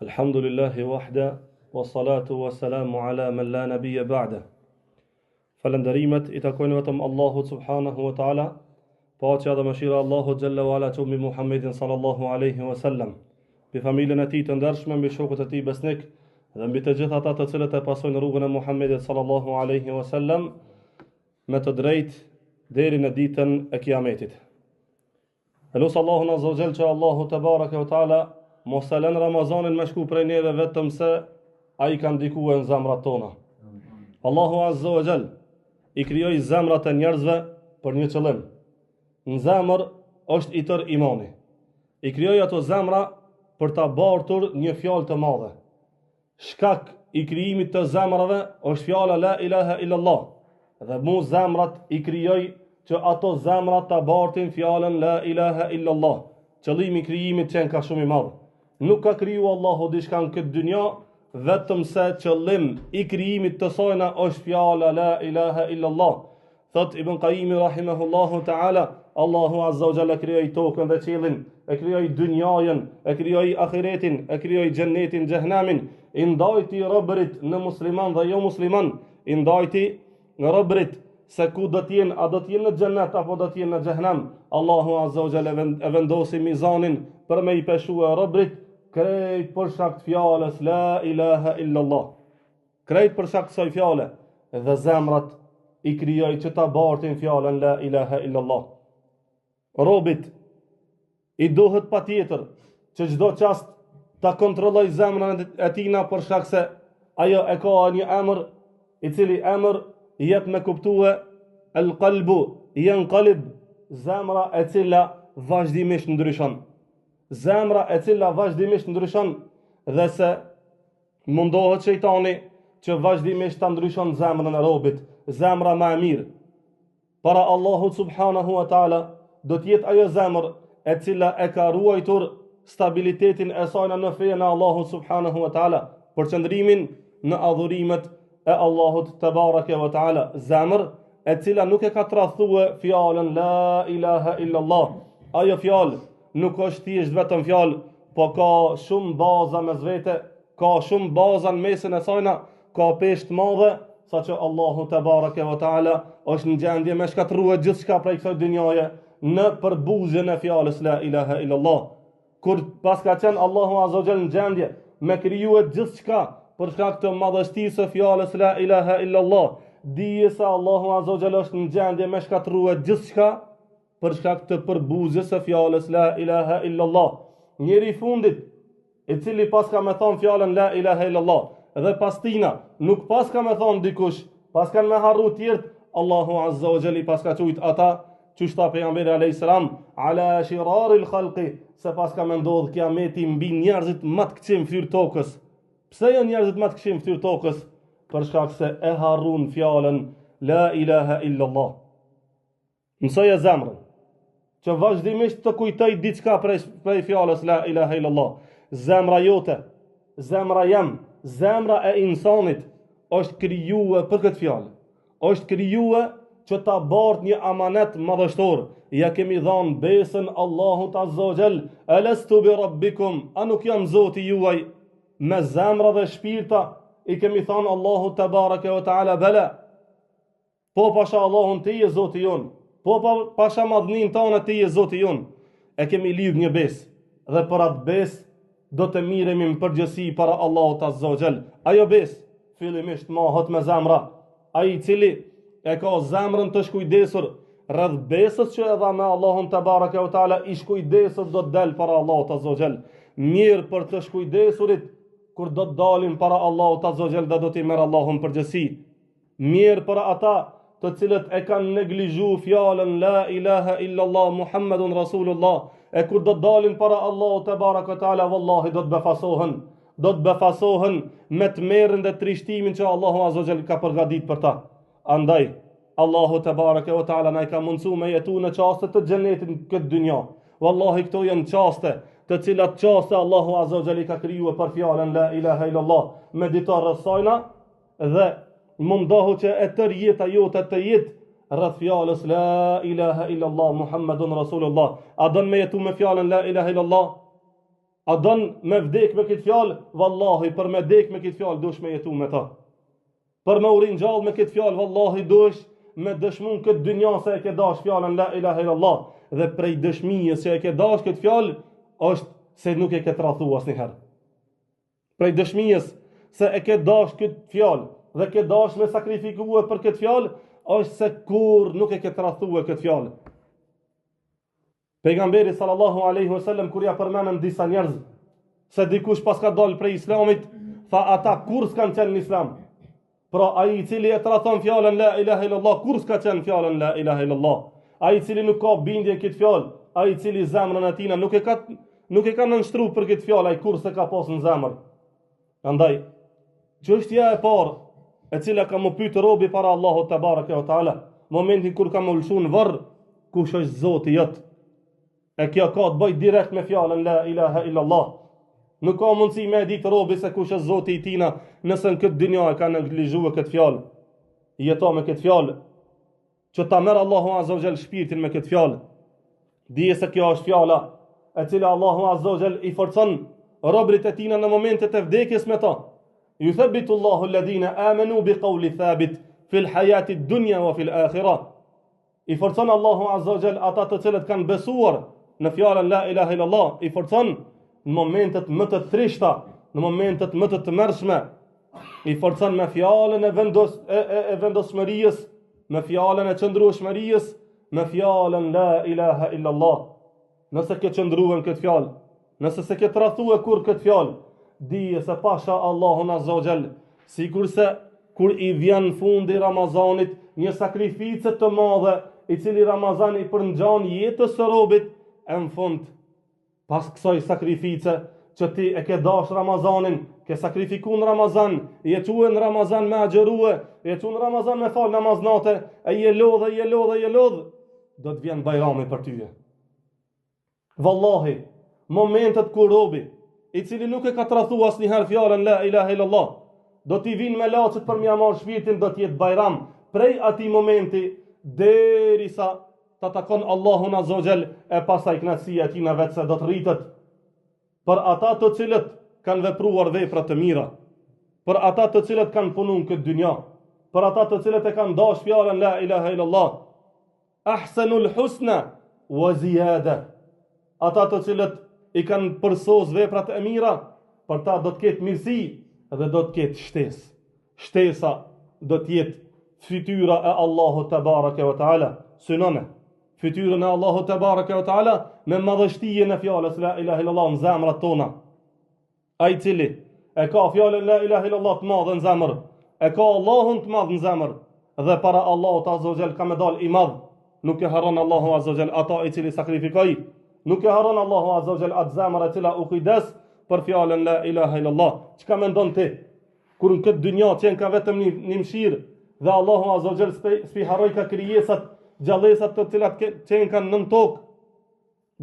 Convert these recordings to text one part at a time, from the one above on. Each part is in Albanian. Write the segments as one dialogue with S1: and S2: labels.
S1: Alhamdulillahi wahda, wa salatu wa salamu ala man la nabiyya ba'da. Falënderimet I takojnë vetëm Allahut subhanahu wa ta'ala, paqja dhe mëshira Allahut xhalla wa ala qumi Muhammedin sallallahu alaihi wa sallam, mbi familjen e tij të ndershme, mbi shokët e tij besnik dhe mbi të gjithë ata të cilët e pasojnë rrugën e Muhammedit sallallahu alaihi wa sallam me të drejtë deri në ditën e Kiametit. Elusë Allahun azza wa jall që Allahu tebaraka wa ta'ala mos e lën Ramazanin me shku prej neve vetëm se ai ka ndikuar në zemrat tona. Allahu azza wa jall I krijoi zemrat e njerëzve për një qëllim. Në zemër është I tër imani. I krijoi ato zemra për ta bartur një fjalë të madhe. Shkak I krijimit të zemrave është fjala la ilaha illallah. Dhe mu zemrat I krijoi që ato zemrat ta bartin fjalën la ilaha illallah. Qëllimi I krijimit qenë ka shumë I madh. Nuk ka kriju Allahu diçka në këtë dynja vetëm se qëllim I krijimit të sajna është fjala la ilaha illallah. Thot Ibn Qayyim rahimahullahu ta'ala, Allahu azza wa jalla krijoi tokën dhe qiellin, e krijoi dynjajën, e krijoi ahiretin, e krijoi xhennetin, xhehenamin, I ndajti robërit në musliman dhe jo musliman, I ndajti në robërit se ku do të jenë, a do të jenë në xhennet apo do të jenë në xhehenam. Allahu azza wa jalla e vendosi mizanin për me I peshua robërit krejt për shkak të fjalës la ilaha illallah. Krejt për shkak të kësaj fjale dhe zemrat I krijoi që ta bartin fjalën la ilaha illallah. Robit I duhet patjetër që çdo çast ta kontrolloj zemrën e tina për shkak se ajo e ka një emër I cili emër jep me kuptue el qalbu yanqalib, zemra e cila vazhdimisht ndryshon. Zemra e cila vazhdimisht ndryshon dhe se mundohet shejtani që vazhdimisht ta ndryshon zemrën e robit, zemra më e mirë. Para Allahut subhanahu wa ta'ala do të jetë ajo zemër e cila e ka ruajtur stabilitetin e saj në fejen e Allahut subhanahu wa ta'ala, për qëndrimin në adhurimet e Allahut tebaraka wa ta'ala. Zemër e cila nuk e ka tradhue fjalën la ilaha illallah. Ajo fjalë nuk është thjesht vetëm fjalë, po ka shumë baza mes vete, ka shumë baza në mesin e sajna, ka peshë të madhe, saqë Allahu tebaraka wa ta'ala është në gjendje me shkatërrua gjithçka prej kësaj dynjaje në përbuzjen e fjalës la ilaha illallah. Kur pas ka qenë Allahu azza wa jall në gjendje me krijuar gjithçka për shkak të madhështisë së fjalës la ilaha illallah, dije se Allahu azza wa jall është në gjendje me shkatërrua gjithçka për shkak të përbuzjes së fjalës la ilaha illallah. Njeri I fundit I cili pas ka me thonë fjalën la ilaha illallah dhe pas tina nuk pas ka me thonë dikush, pas kanë me harru tjertë, Allahu azza wa jall pas ka qujt ata qysh tha pejgamberi alayhis salam ala shiraril khalqi, se pas ka me ndodh kiameti mbi njerëzit më të këqim fyr tokës. Pse janë njerëzit më të këqim fyr tokës? Për shkak se e harrun fjalën la ilaha illallah. Mësoje zemrën që vazhdimisht të kujtoj diçka prej fjalës la ilaha illallah. Zemra jote, zemra jam, zemra e insanit është krijuar për këtë fjalë. Është krijuar që ta bart një amanet madhështor. Ja kemi dhënë besën Allahut azza wa jall, alastu bi rabbikum, a nuk jam Zoti juaj? Me zemra dhe shpirta I kemi thënë Allahu tebaraka wa ta'ala bela. Po pasha Allahun ti je Zoti jon. Po pasha madhnin tonë ti je Zoti jon. E kemi lidh një besë dhe për atë besë do të miremi në përgjithësi para Allahut azza wa jall. Ajo besë fillimisht mohet me zemra. Ai I cili e ka zemrën të shkujdesur rreth besës që e dha me Allahun tebaraka wa ta'ala, I shkujdesur do të del para Allahut azza wa jall. Mirë për të shkujdesurit kur do të dalin para Allahut azza wa jall dhe do t'i merr Allahun përgjithësi. Mirë për ata të cilët e kanë neglizhu fjalën la ilaha illallah Muhammedun Rasulullah, e kur do të dalin para Allahut tebaraka wa ta'ala, wallahi do të befasohen me tmerrën dhe trishtimin që Allahu azza wa jall ka përgatitur për ta. Andaj Allahu tebaraka wa ta'ala na ka mundsuar me jetu në çaste të xhenetit në këtë dynjë. Wallahi këto janë çaste të cilat çaste Allahu azza wa jall ka krijuar për fjalën la ilaha illallah me ditë sajna dhe mundohu që e tër jeta jote të jetë rreth fjalës la ilaha illallah Muhammedun Rasulullah. A don me jetu me fjalën la ilaha illallah? A don me vdek me këtë fjalë? Wallahi, për me vdek me këtë fjalë dush me jetu me ta. Për me urin gjallë me këtë fjalë, wallahi dush me dëshmun këtë dynja se e ke dash fjalën la ilaha illallah. Dhe prej dëshmijës që e ke dash këtë fjalë është se nuk e ke tradhu asnjëherë. Prej dëshmijës se e ke dash këtë fjalë dhe ke dash me sakrifikue për këtë fjalë është se kur nuk e ke tradhu këtë fjalë. Pejgamberi sallallahu alaihi wasallam kur ja përmenën disa njerëz se dikush pas ka dalë prej islamit, tha ata kur s'kan qenë në islam. Pra ai i cili e tradhon fjalën la ilaha illallah kur s'ka qenë fjalën la ilaha illallah. Ai i cili nuk ka bindje këtë fjalë, ai i cili zemrën e tij nuk e ka nënshtruar për këtë fjalë, ai kur s'e ka pas në zemër. Andaj çështja e parë e cila ka më pyet robi para Allahut te bareke ve taala, momentin kur ka më ulshu në varr, kush është Zoti jot? E kjo ka të bëj direkt me fjalën la ilaha illallah. Nuk ka mundësi me ditë robi se kush është Zoti i tina nëse në këtë dynja e ka neglizhuar këtë fjalë. Jeto me këtë fjalë që ta merr Allahu azza wa jall shpirtin me këtë fjalë. Dije se kjo është fjala e cila Allahu azza wa jall i forcon robrit e tina në momentet e vdekjes me ta. Yuthabbitu Allahu alladhina amanu biqawli thabit fil hayati ad-dunya wa fil akhirah. I forcon Allahu azza wa jall ata të cilët kanë besuar në fjalën la ilaha illallah, i forcon në momentet më të trishta, në momentet më të tmerrshme, i forcon me fjalën e vendosmërisë, me fjalën e qëndrueshmërisë, me fjalën la ilaha illallah. Nëse ke qëndruar në këtë fjalë, nëse se ke tradhuar kur këtë fjalë, dije se pasha Allahun azza wa jall, sikurse kur i vjen fundi Ramazanit, një sakrificë të madhe, i cili Ramazani përngjan jetës së robit, e në fund, pas kësaj sakrifice, që ti e ke dash Ramazanin, ke sakrifiku në Ramazan, je quë në Ramazan me agjerue, je quë në Ramazan me fal namaznate, e je lodhe, do të vjen bajrami për tyje. Wallahi, momentet kur robi, i cili nuk e ka tradhu asnjëherë fjalën la ilaha illallah, do t'i vinë me laçet për mja marrë shpirtin, do t'jetë bajram, prej ati momenti, derisa ta takon Allahun azza wa jall e pasaj kënaqësia e tij në vetë se do të rritet për ata të cilët kanë vepruar vepra të mira, për ata të cilët kanë punuar në këtë dynja, për ata të cilët e kanë dash fjalën la ilaha illallah. Ahsanul husna wa ziyada. Ata të cilët i kanë përsos veprat e mira, për ta do të ketë mirësi dhe do të ketë shtesë. Shtesa do të jetë fytyra e Allahut te bareke ve taala, synone. Fytyrën e Allahut te bareke ve taala me madhështinë e fjalës la ilaha illallah në zemrat tona. Ai cili e ka fjalën la ilaha illallah të madhe në zemër, e ka Allahun të madh në zemër dhe para Allahut azza wa jall ka me dal i madh. Nuk e harron Allahu azza wa jall ata i cili sakrifikoi. Nuk e harron Allahu azza wa jall atë zemër e cila u kujdes për fjalën la ilaha illallah. Çka mendon ti? Kur në këtë dynja që ka vetëm një mëshirë dhe Allahu azza wa jall spi harroi ka krijesat, gjallësat të cilat që kanë nën tokë.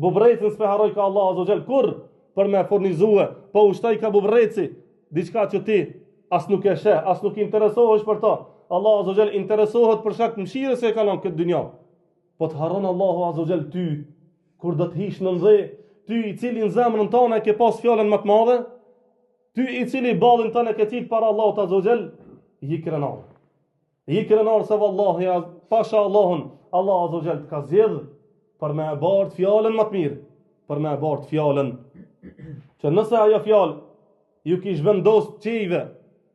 S1: Bubrecën spi harroi ka Allahu azza wa jall kur për me furnizue, po ushtoi ka bubreci diçka që ti as nuk e sheh, as nuk interesohesh për ta. Allahu azza wa jall interesohet për shkak të mëshirës që ka në këtë dynja. Po të harron Allahu azza wa jall ty kur do të hish në ndë, ty i cili në zemrën tënde ke pas fjalën më të madhe, ty i cili ballin tënde ke qit para Allahut azza wa jall, i krenar. I krenar se vallahi pasha Allahun, Allah azza wa jall ka zgjedh për me bart fjalën më të mirë, për me bart fjalën që nëse ajo fjalë ju kish vendos çive,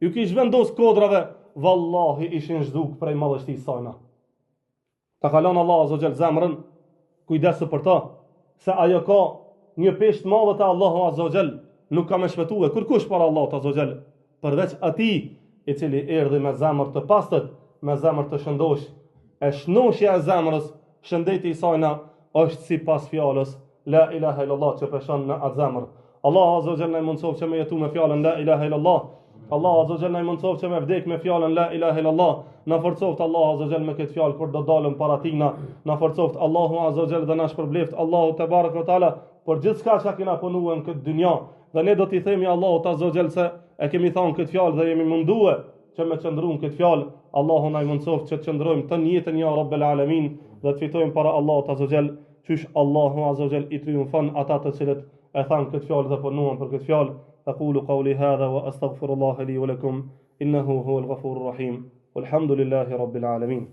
S1: ju kish vendos kodrave, vallahi ishin zhduk prej madhështisë saj. Ta kalon Allah azza wa jall zemrën, kujdesu për ta, se ajo ka një peshë të madhe te Allahu azza wa jall, nuk ka më shpëtuar kurkush para Allahut azza wa jall, përveç atij i cili erdhi me zemër të pastër, me zemër të shëndosh. E shnoshja e zemrës, shëndeti i saj është sipas fjalës la ilaha illallah që peshon në atë zemër. Allah azza wa jall na mundsof që me jetu me fjalën la ilaha illallah. Allah azza wa jall na mundsof që me vdek me fjalën la ilaha illallah. Na forcoft Allah azza wa jall me këtë fjalë kur do dalëm para tina. Na forcoft Allahu azza wa jall dhe na shpërbleft Allahu te bareke ve taala për gjithçka që kena punuar në këtë dynja. Dhe ne do t'i themi Allahut azza wa jall se e kemi thënë këtë fjalë dhe jemi munduar që me qëndruam këtë fjalë. Allahu na mundsoft që të qëndrojmë të jetën ja rabbel alamin dhe të fitojmë para Allahut azza wa jall, qysh Allahu azza wa jall i triumfon ata të cilët e thanë këtë fjalë dhe punuan për këtë fjalë. Aqulu qawli hadha wa astaghfirullaha li wa lakum innahu huwal ghafurur rahim. Walhamdulillahi rabbil alamin.